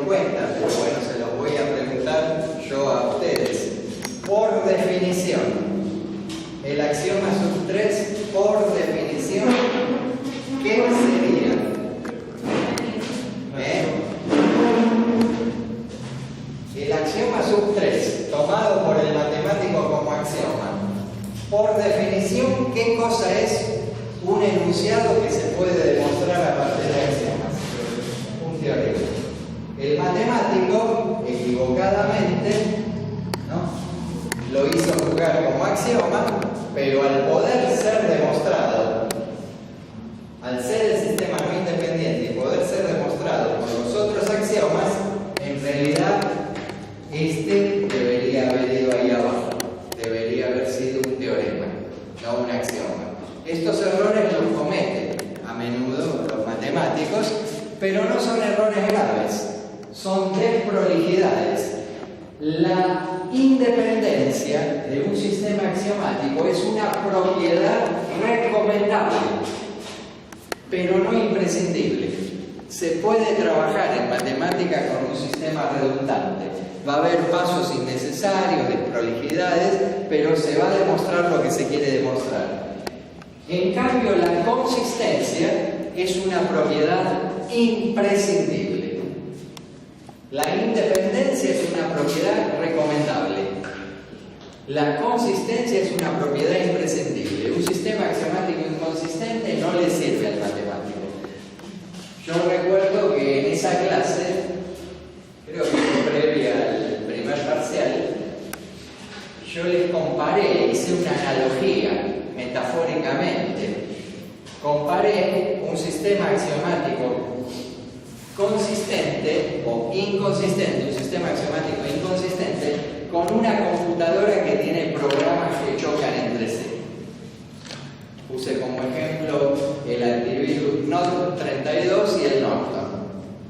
cuenta, pero bueno, se los voy a preguntar yo a ustedes. Por definición, el axioma sub 3, por definición, ¿qué sería? El axioma sub 3, tomado por el matemático como axioma, por definición, ¿qué cosa es un enunciado que se puede demostrar a partir de axiomas? Un teorema. El matemático, equivocadamente, ¿no?, lo hizo jugar como axioma, pero al poder ser demostrado, al ser el sistema no independiente y poder ser demostrado por los otros axiomas, en realidad este debería haber ido ahí abajo, debería haber sido un teorema, no un axioma. Estos errores los cometen a menudo los matemáticos, pero no son errores graves, son desprolijidades. La independencia de un sistema axiomático es una propiedad recomendable, pero no imprescindible. Se puede trabajar en matemática con un sistema redundante. Va a haber pasos innecesarios, desprolijidades, pero se va a demostrar lo que se quiere demostrar. En cambio, la consistencia es una propiedad imprescindible. La independencia es una propiedad recomendable. La consistencia es una propiedad imprescindible. Un sistema axiomático inconsistente no le sirve al matemático. Yo recuerdo que en esa clase, creo que fue previa al primer parcial, yo les comparé, hice una analogía metafóricamente. Comparé un sistema axiomático consistente o inconsistente, un sistema axiomático inconsistente, con una computadora que tiene programas que chocan entre sí. Puse como ejemplo el antivirus Node32 y el Norton,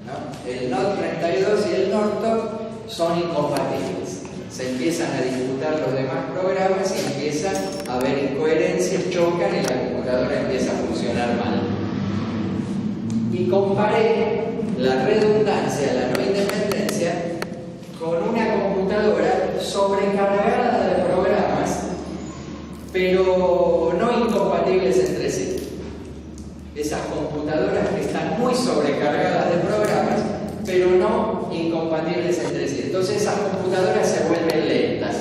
¿no? El Node32 y el Norton son incompatibles. Se empiezan a disputar los demás programas y empiezan a haber incoherencias, chocan y la computadora empieza a funcionar mal. Y comparé la redundancia, la no independencia, con una computadora sobrecargada de programas, pero no incompatibles entre sí. Esas computadoras que están muy sobrecargadas de programas, pero no incompatibles entre sí. Entonces esas computadoras se vuelven lentas,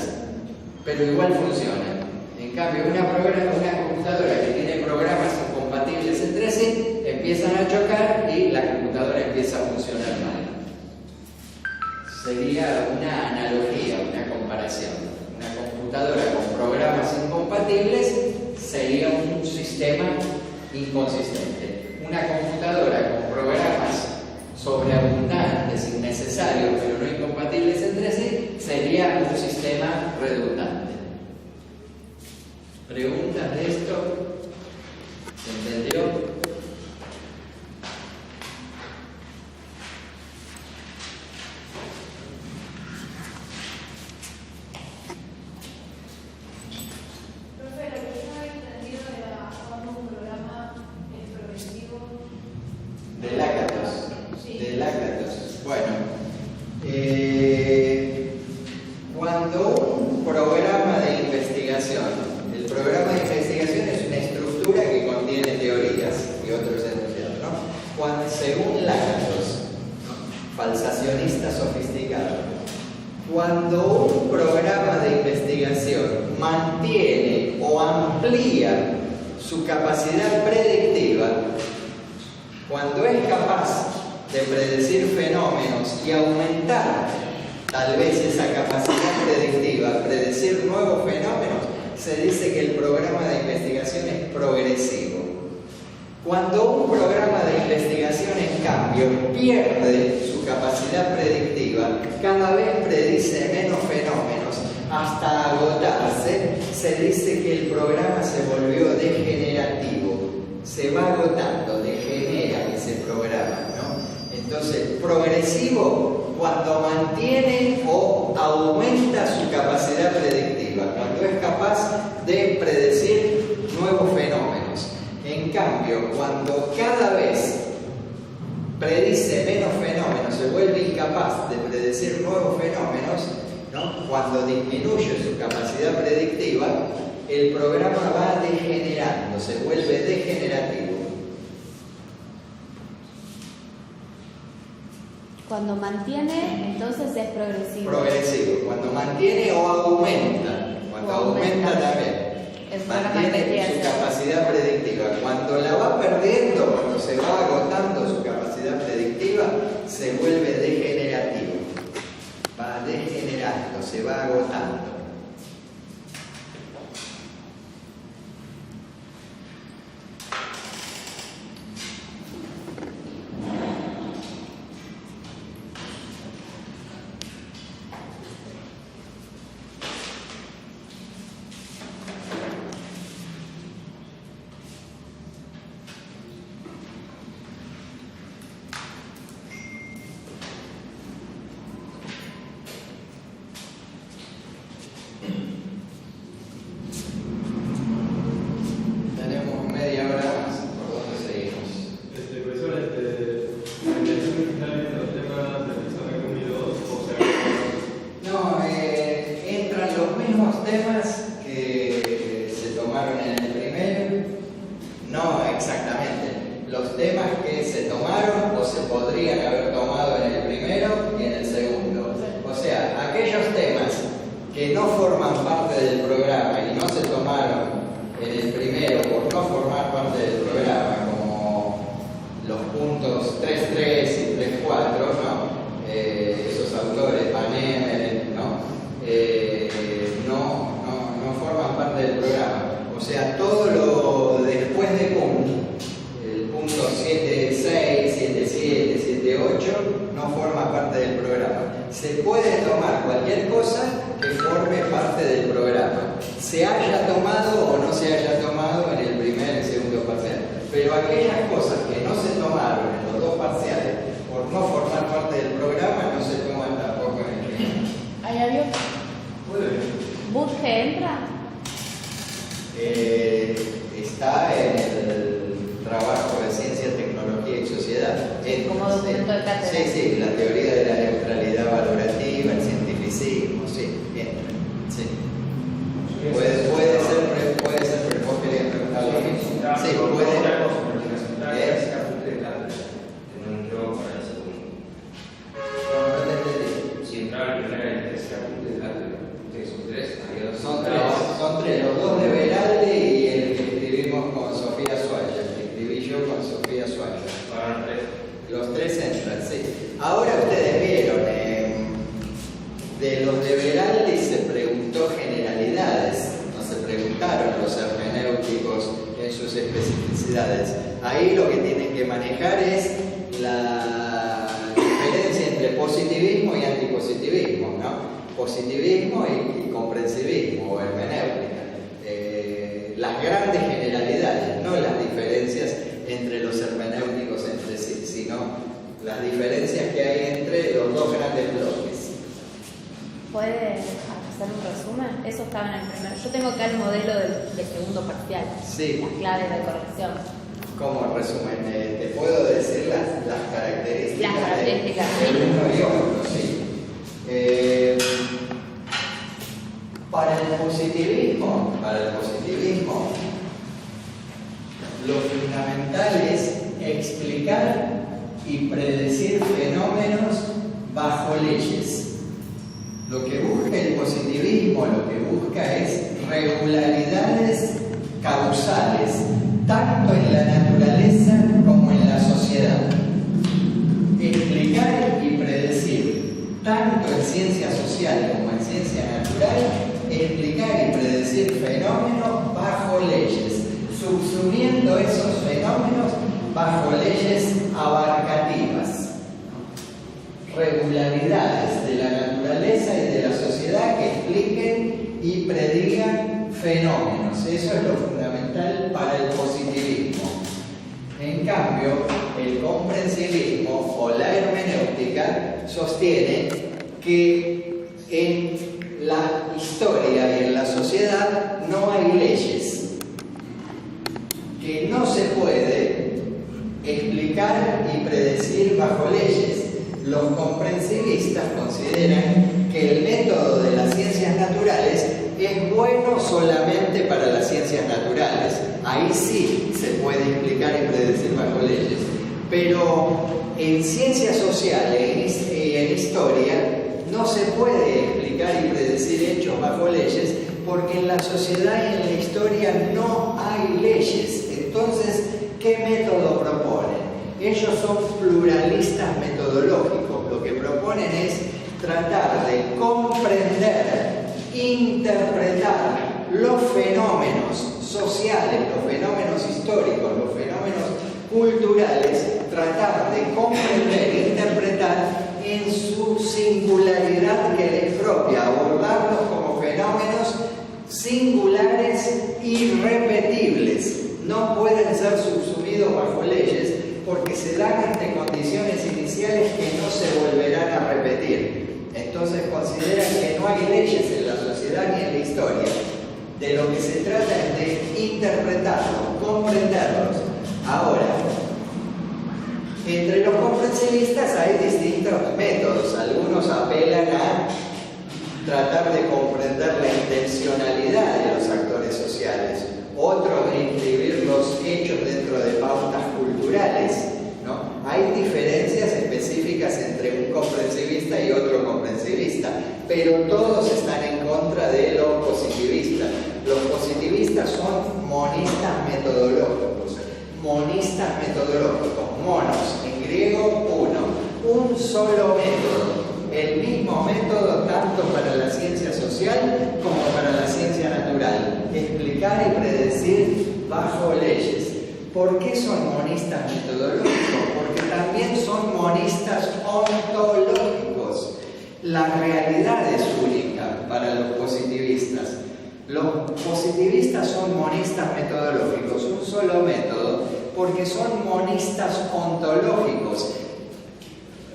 pero igual funcionan. En cambio, una computadora que tiene programas incompatibles entre sí, empiezan a chocar y la computadora empieza a funcionar mal. Sería una analogía, una comparación. Una computadora con programas incompatibles sería un sistema inconsistente. Una computadora con programas sobreabundantes, innecesarios, pero no incompatibles entre sí, sería un sistema redundante. ¿Preguntas de esto? ¿Se entendió? Cuando un programa de investigación, el programa de investigación es una estructura que contiene teorías y otros enunciados, ¿no? Cuando, según Lakatos, falsacionista sofisticado, cuando un programa de investigación mantiene o amplía su capacidad predictiva, cuando es capaz de predecir fenómenos y aumentar tal vez esa capacidad predictiva, predecir nuevos fenómenos, se dice que el programa de investigación es progresivo. Cuando un programa de investigación, en cambio, pierde su capacidad predictiva, cada vez predice menos fenómenos hasta agotarse, se dice que el programa se volvió degenerativo. Se va agotando, degenera ese programa, ¿no? Entonces, progresivo cuando mantiene o aumenta su capacidad predictiva, cuando es capaz de predecir nuevos fenómenos. En cambio, cuando cada vez predice menos fenómenos, se vuelve incapaz capaz de predecir nuevos fenómenos, ¿no? Cuando disminuye su capacidad predictiva, el programa va degenerando, se vuelve degenerativo. Cuando mantiene, entonces es progresivo. Progresivo, cuando mantiene o aumenta, cuando aumenta también. Mantiene su capacidad predictiva. Cuando la va perdiendo, cuando se va agotando su capacidad predictiva, se vuelve degenerativo. Va degenerando, se va agotando. Ahí lo que tienen que manejar es la diferencia entre positivismo y antipositivismo, ¿no? Positivismo y comprensivismo o hermenéutica. Las grandes generalidades, no las diferencias entre los hermenéuticos entre sí, sino las diferencias que hay entre los dos grandes bloques. ¿Puede hacer un resumen? Eso estaba en el primero. Yo tengo acá el modelo de segundo parcial. Sí. Las claves de corrección. Como resumen, te puedo decir las características, del uno y otro, sí. Para el positivismo, lo fundamental es explicar y predecir fenómenos bajo leyes. Lo que busca el positivismo, lo que busca es regularidades causales, tanto en la naturaleza como en la sociedad. Explicar y predecir, tanto en ciencia social como en ciencia natural, explicar y predecir fenómenos bajo leyes, subsumiendo esos fenómenos bajo leyes abarcativas. Regularidades de la naturaleza y de la sociedad que expliquen y predigan fenómenos. Eso es lo fundamental para el positivismo. En cambio, el comprensivismo o la hermenéutica sostiene que en la historia y en la sociedad no hay leyes, que no se puede explicar y predecir bajo leyes. los comprensivistas consideran que el método de las ciencias naturales es bueno solamente para las ciencias naturales. Ahí sí se puede explicar y predecir bajo leyes. Pero en ciencias sociales y en historia no se puede explicar y predecir hechos bajo leyes, porque en la sociedad y en la historia no hay leyes. Entonces, ¿qué método proponen? Ellos son pluralistas metodológicos. Lo que proponen es tratar de comprender, interpretar los fenómenos sociales, los fenómenos históricos, los fenómenos culturales, tratar de comprender e interpretar en su singularidad que les propia, abordarlos como fenómenos singulares y repetibles. No pueden ser subsumidos bajo leyes porque se dan ante condiciones iniciales que no se volverán a repetir. Entonces consideran que no hay leyes en la sociedad ni en la historia. De lo que se trata es de interpretarlos, comprenderlos. Ahora, entre los comprensivistas hay distintos métodos. Algunos apelan a tratar de comprender la intencionalidad de los actores sociales, otros de inscribir los hechos dentro de pautas culturales, ¿no? Hay diferencias específicas entre un comprensivista y otro comprensivista, pero todos están en contra de los positivistas. Los positivistas son monistas metodológicos. Monistas metodológicos, monos, en griego uno, un solo método. El mismo método tanto para la ciencia social como para la ciencia natural. Explicar y predecir bajo leyes. ¿Por qué son monistas metodológicos? Porque también son monistas ontológicos. La realidad es única para los positivistas. Los positivistas son monistas metodológicos, un solo método, porque son monistas ontológicos.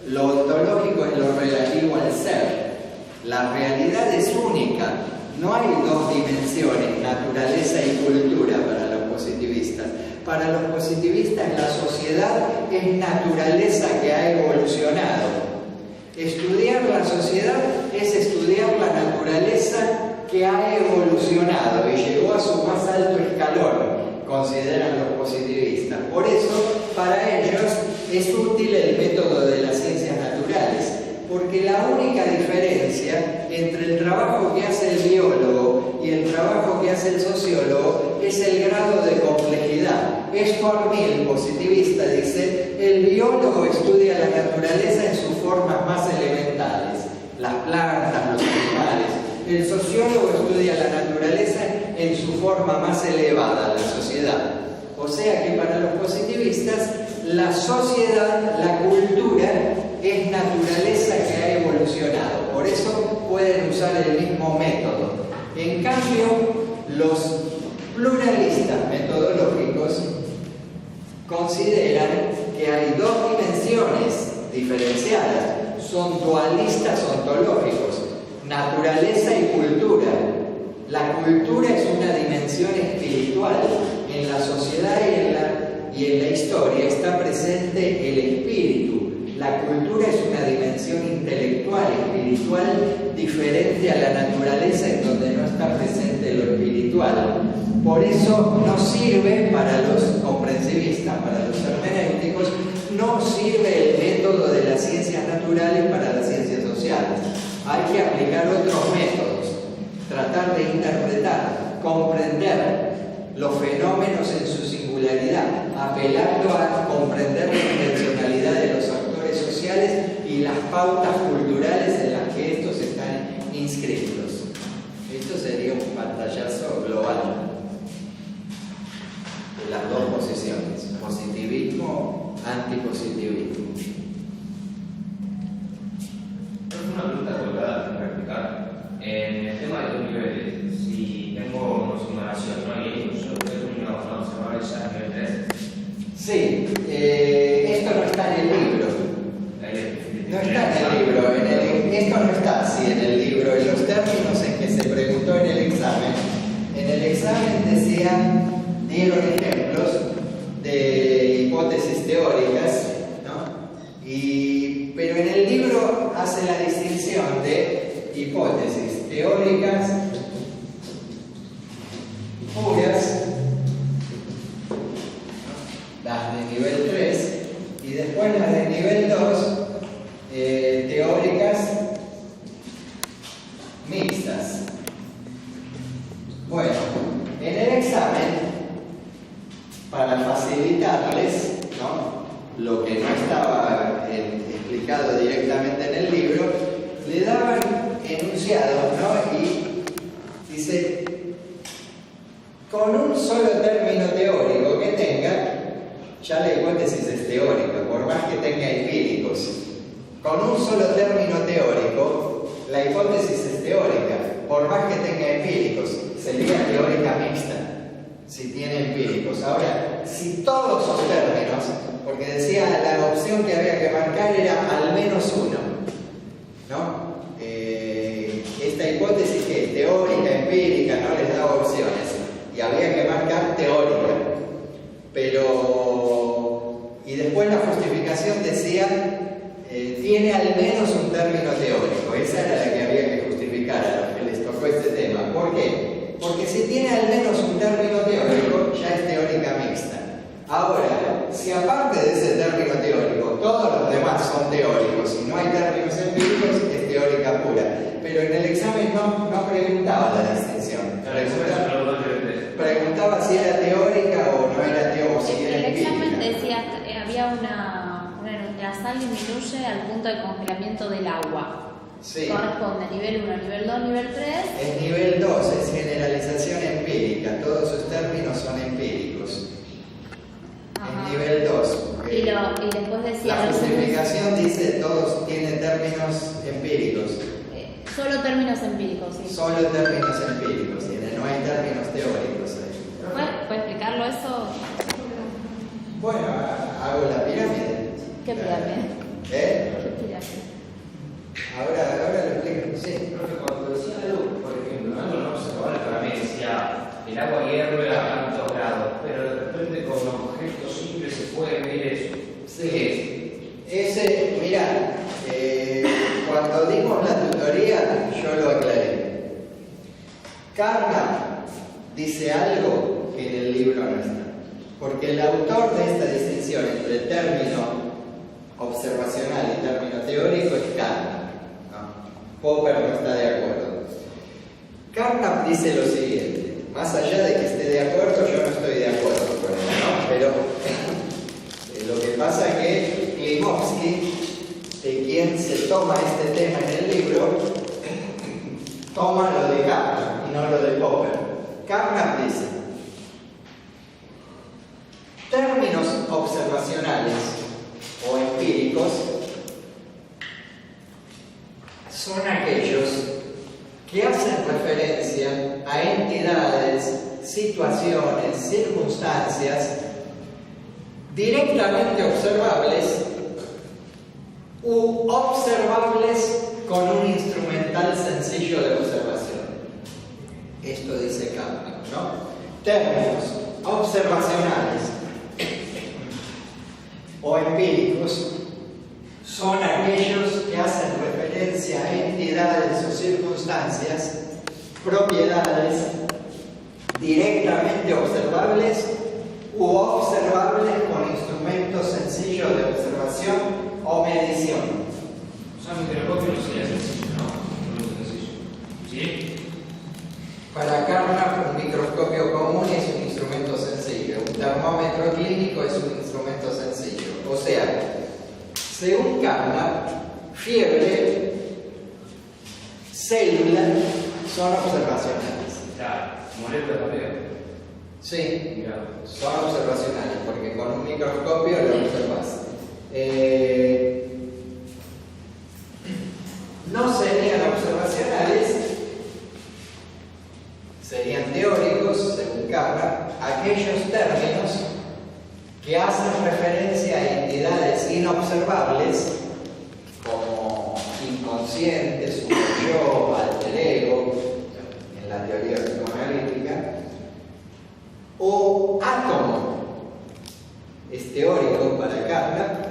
Lo ontológico es lo relativo al ser. La realidad es única. No hay dos dimensiones, naturaleza y cultura, para los positivistas. Para los positivistas, la sociedad es naturaleza que ha evolucionado. Estudiar la sociedad es estudiar la naturaleza que ha evolucionado y llegó a su más alto escalón, consideran los positivistas. Por eso, para ellos es útil el método de las ciencias naturales, porque la única diferencia entre el trabajo que hace el biólogo y el trabajo que hace el sociólogo es el grado de complejidad. Es Cornell, positivista, dice: el biólogo estudia la naturaleza en sus formas más elementales, las plantas, los animales. El sociólogo estudia la naturaleza en su forma más elevada, la sociedad. O sea que para los positivistas, la sociedad, la cultura, es naturaleza que ha evolucionado. Por eso pueden usar el mismo método. En cambio, los pluralistas metodológicos consideran que hay dos dimensiones diferenciadas. Son dualistas ontológicos, naturaleza y cultura. La cultura es una dimensión espiritual. En la sociedad y en la historia está presente el espíritu. La cultura es una dimensión intelectual, espiritual, diferente a la naturaleza, en donde no está presente lo espiritual. Por eso no sirve para los comprensivistas, para los hermenéuticos, no sirve el método de las ciencias naturales para las ciencias sociales. Hay que aplicar otros métodos, tratar de interpretar, comprender los fenómenos en su singularidad, apelando a comprender la intencionalidad de los actores sociales y las pautas culturales en las que estos están inscritos. Esto sería un pantallazo global de las dos posiciones, positivismo, antipositivismo. Una pregunta que voy a practicar. En el tema de los niveles, si tengo una simulación, ¿no? Y yo estoy una observador ya a nivel 3. Sí, esto no está en el libro. No está en el libro. Esto no está así en el libro. En los términos en que se preguntó en el examen. En el examen dieron ejemplos de hipótesis teóricas, ¿no? Pero en el hipótesis teóricas puras, las de nivel 3, y después las de nivel 2, teóricas mixtas. Bueno, en el examen, para facilitarles, ¿no?, lo que no estaba explicado directamente en el libro, le daban enunciados, ¿no? Y dice, con un solo término teórico que tenga, ya la hipótesis es teórica, por más que tenga empíricos. Con un solo término teórico, la hipótesis es teórica, por más que tenga empíricos, sería teórica mixta, si tiene empíricos. Ahora, si todos esos términos, porque decía la opción que había que marcar era al menos uno, ¿no? Esta hipótesis que es teórica, empírica, no les daba opciones, y había que marcar teórica. Pero, y después la justificación decía, tiene al menos un término teórico. Esa era la que había que justificar a los que les tocó este tema. ¿Por qué? Porque si tiene al menos un término teórico, ya es teórica mixta. Ahora, si aparte de ese término teórico, todos los demás son teóricos y no hay términos empíricos, es teórica pura. Pero en el examen no preguntaba la distinción. Preguntaba si era teórica o no era teórica, o si era empírica. El examen decía, la sal disminuye al punto de congelamiento del agua. Sí. Corresponde nivel 1, nivel 2, nivel 3. Es nivel 2, es generalización empírica. Todos sus términos son empíricos. Ajá. Es nivel 2. Y después decía... La justificación dice todos tienen términos empíricos. Solo términos empíricos, sí. Solo términos empíricos, no hay términos teóricos ahí. ¿Puede explicarlo eso? Bueno, hago la pirámide. ¿Qué pirámide? ¿Qué pirámide? Ahora lo explico. Sí. Profe, cuando decía algo, por ejemplo, algo no observable para mí, decía el agua hierve a tantos grados, pero de repente con los gestos simples se puede ver eso. Sí. Ese, mirá, cuando dimos la tutoría, yo lo aclaré. Carnap dice algo que en el libro no está. Porque el autor de esta distinción entre término observacional y término teórico es Carnap. Popper no está de acuerdo. Carnap dice lo siguiente, más allá de que esté de acuerdo, yo no estoy de acuerdo con él, ¿no? Pero lo que pasa es que Klimovsky, de quien se toma este tema en el libro, toma lo de Carnap y no lo de Popper. Carnap dice, términos observacionales o empíricos son aquellos que hacen referencia a entidades, situaciones, circunstancias directamente observables u observables con un instrumental sencillo de observación. Esto dice Carnap, ¿no? Términos observacionales o empíricos son aquellos que hacen referencia a entidades o circunstancias, propiedades directamente observables u observables con instrumentos sencillos de observación o medición. O sea, un microscopio no sería sencillo, ¿no? No es sencillo. ¿Sí? Para Carnap, un microscopio común es un instrumento sencillo. Un termómetro clínico es un instrumento sencillo. O sea, según Carnap, fiebre, célula son observacionales. Claro, moléculas también. Sí, Mirá. son observacionales, porque con un microscopio lo observas. No serían observacionales, serían teóricos, según Carnap, aquellos términos que hacen referencia a entidades inobservables como inconsciente, superyo, alter ego, en la teoría psicoanalítica, o átomo. Es teórico para Carnap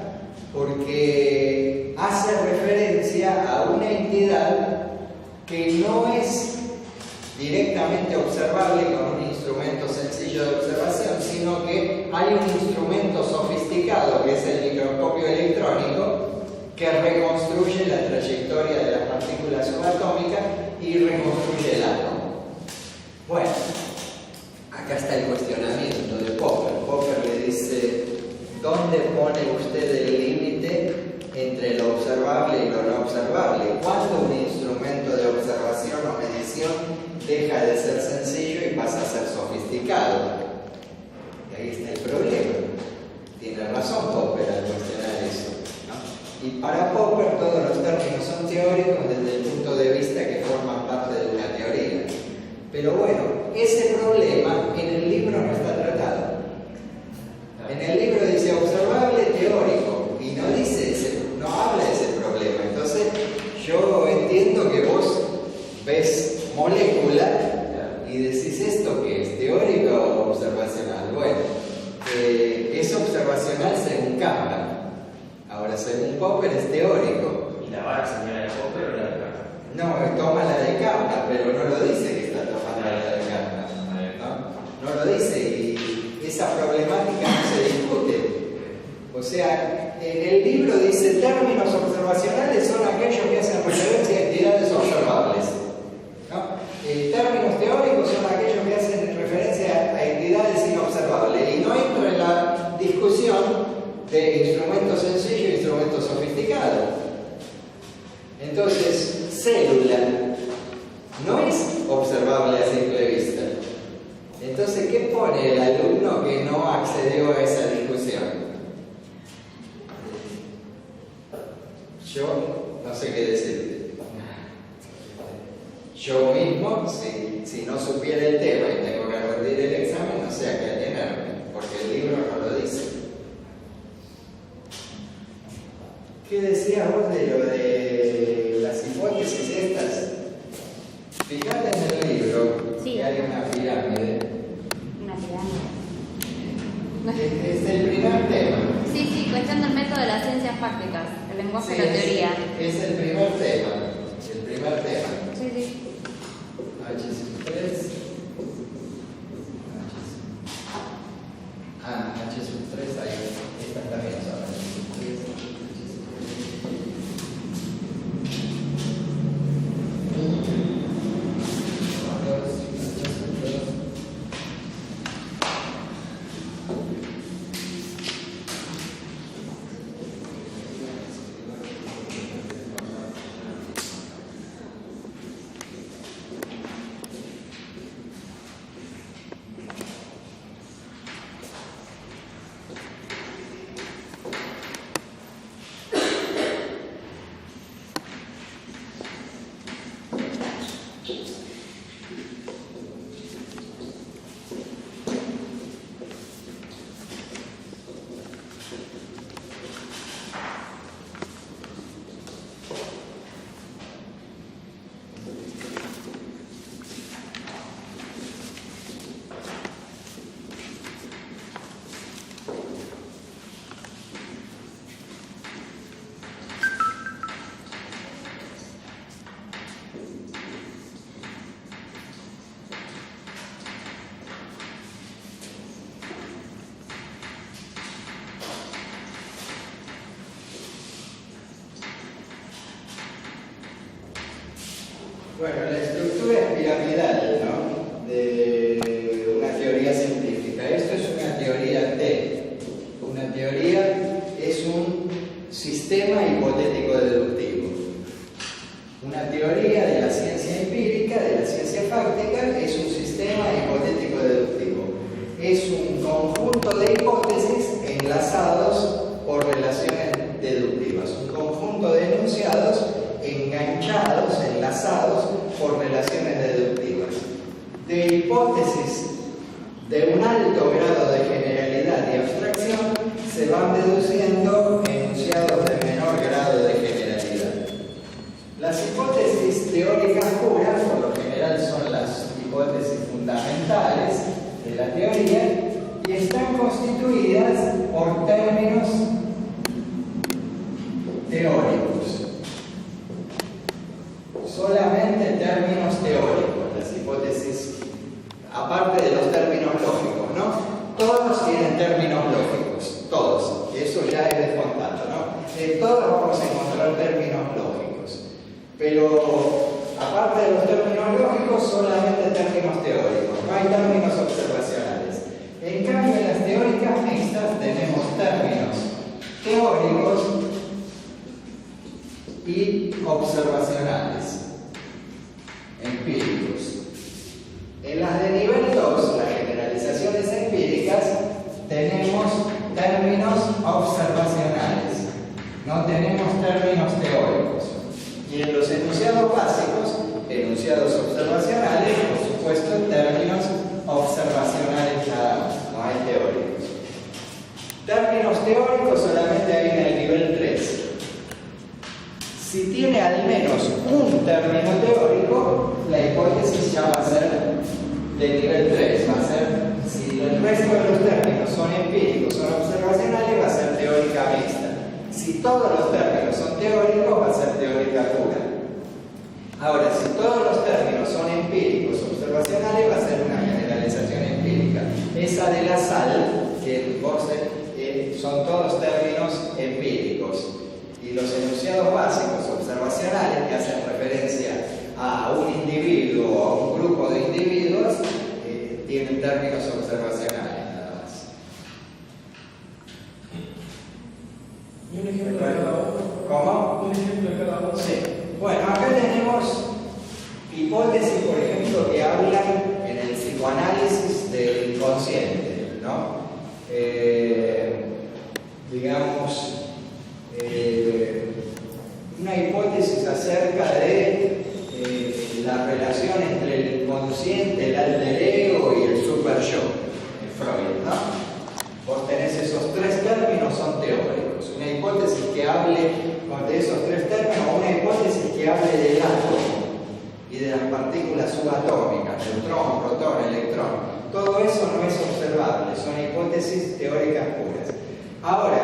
porque hace referencia a una entidad que no es directamente observable con un instrumento sencillo de observación, sino que hay un instrumento sofisticado que es el microscopio electrónico que reconstruye la trayectoria de las partículas subatómicas y reconstruye el átomo. Bueno, acá está el cuestionamiento de Popper. Popper le dice, ¿dónde pone usted el límite entre lo observable y lo no observable? ¿Cuándo un instrumento de observación o medición deja de ser sencillo y pasa a ser sofisticado? Y ahí está el problema. Tiene razón Popper al cuestionar eso, ¿no? Y para Popper todos los términos son teóricos desde el punto de vista que forman parte de una teoría. Pero bueno, ese problema en el libro no está tratado. En el libro dice observable teórico y no dice no habla de ese problema. Entonces yo entiendo que vos ves molécula y decís, ¿esto qué es? ¿Teórico o observacional? Bueno, es observacional según Campbell. Ahora, según Popper es teórico. ¿Y la vara señala de Popper o la de Campbell? No, toma la de Campbell, pero no lo dice que está tomando la de Campbell, ¿no? No lo dice y esa problemática no se discute. O sea, en el libro dice términos observacionales son aquellos que hacen referencia a entidades observables, ¿no? Términos teóricos son aquellos que hacen referencia a entidades inobservables. Y no entro en la discusión de instrumento sencillo e instrumento sofisticado. Entonces, célula no es observable a simple vista. Entonces, ¿qué pone el alumno que no accedió a esa discusión? Yo no sé qué decirte. Yo mismo, si no supiera el tema y tengo que rendir el examen, no sé a qué atenerme, porque el libro no lo dice. ¿Qué decías vos de lo de las hipótesis estas? Fíjate en el libro que hay una pirámide. Una pirámide. Es el primer tema. Sí, cuestión del método de las ciencias prácticas, el lenguaje de la teoría. Es el primer tema. El primer tema. Sí. H sub 3. H sub 3, ahí. Estas también son H sub 3. Bueno, la estructura es piramidal, ¿no? De una teoría científica. Esto es una teoría T. Una teoría es un sistema hipotético deductivo. Una teoría de la ciencia empírica, de la ciencia fáctica, es un sistema hipotético deductivo. Es un conjunto de hipótesis enlazados por relaciones deductivas. Un conjunto de enunciados enganchados, enlazados por relaciones deductivas. De hipótesis de un alto grado de generalidad y abstracción se van deduciendo enunciados de menor grado de generalidad. Las hipótesis teóricas puras, por lo general, son las hipótesis fundamentales de la teoría y están constituidas por términos teóricos. Solamente tienen términos teóricos, las hipótesis, aparte de los términos lógicos, ¿no? Todos tienen términos lógicos, todos, eso ya es descontado, ¿no? De todos vamos a encontrar términos lógicos, pero aparte de los términos lógicos, solamente términos teóricos, no hay términos observacionales. En cambio, en las teóricas mixtas tenemos términos teóricos y observacionales, empíricos. En las de nivel 2, las generalizaciones empíricas, tenemos términos observacionales, no tenemos términos teóricos. Y en los enunciados básicos, enunciados observacionales, por supuesto, términos observacionales nada más, no hay teóricos. Términos teóricos solamente hay en el nivel 3. Si tiene al menos un término teórico, la hipótesis ya va a ser de nivel 3, va a ser, si el resto de los términos son empíricos, son observacionales, va a ser teórica mixta. Si todos los términos son teóricos, va a ser teórica pura. Ahora, si todos los términos son empíricos, observacionales, va a ser una generalización empírica. Esa de la sal, que son todos términos empíricos. Y los enunciados básicos observacionales, que hacen referencia a un individuo o a un grupo de individuos, tienen términos observacionales nada más. ¿Y un ejemplo de cada uno? ¿Cómo? Un ejemplo de cada uno. Sí. Bueno, acá tenemos hipótesis, por ejemplo, que hablan en el psicoanálisis del inconsciente, ¿no? Digamos, una hipótesis acerca de la relación entre el inconsciente, el alter ego y el super yo, de Freud, ¿no? Vos tenés esos tres términos, son teóricos. Una hipótesis que hable de esos tres términos, una hipótesis que hable del átomo y de las partículas subatómicas, neutrón, protón, electrón. Todo eso no es observable, son hipótesis teóricas puras. Ahora,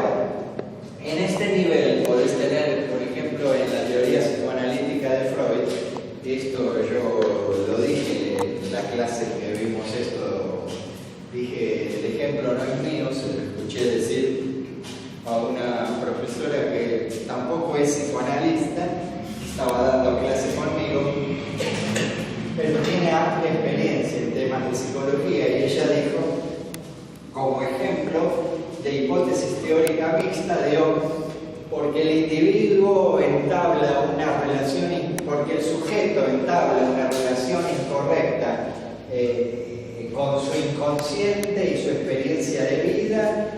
en este nivel podés tener, por ejemplo, en la teoría psicoanalítica de Freud, esto yo lo dije en la clase que vimos esto, dije, el ejemplo no es mío, se lo escuché decir a una profesora que tampoco es psicoanalista, estaba dando clase conmigo, pero tiene amplia experiencia en temas de psicología, y ella dijo, como ejemplo de hipótesis teórica mixta, porque el individuo entabla una relación, porque el sujeto entabla una relación incorrecta con su inconsciente y su experiencia de vida,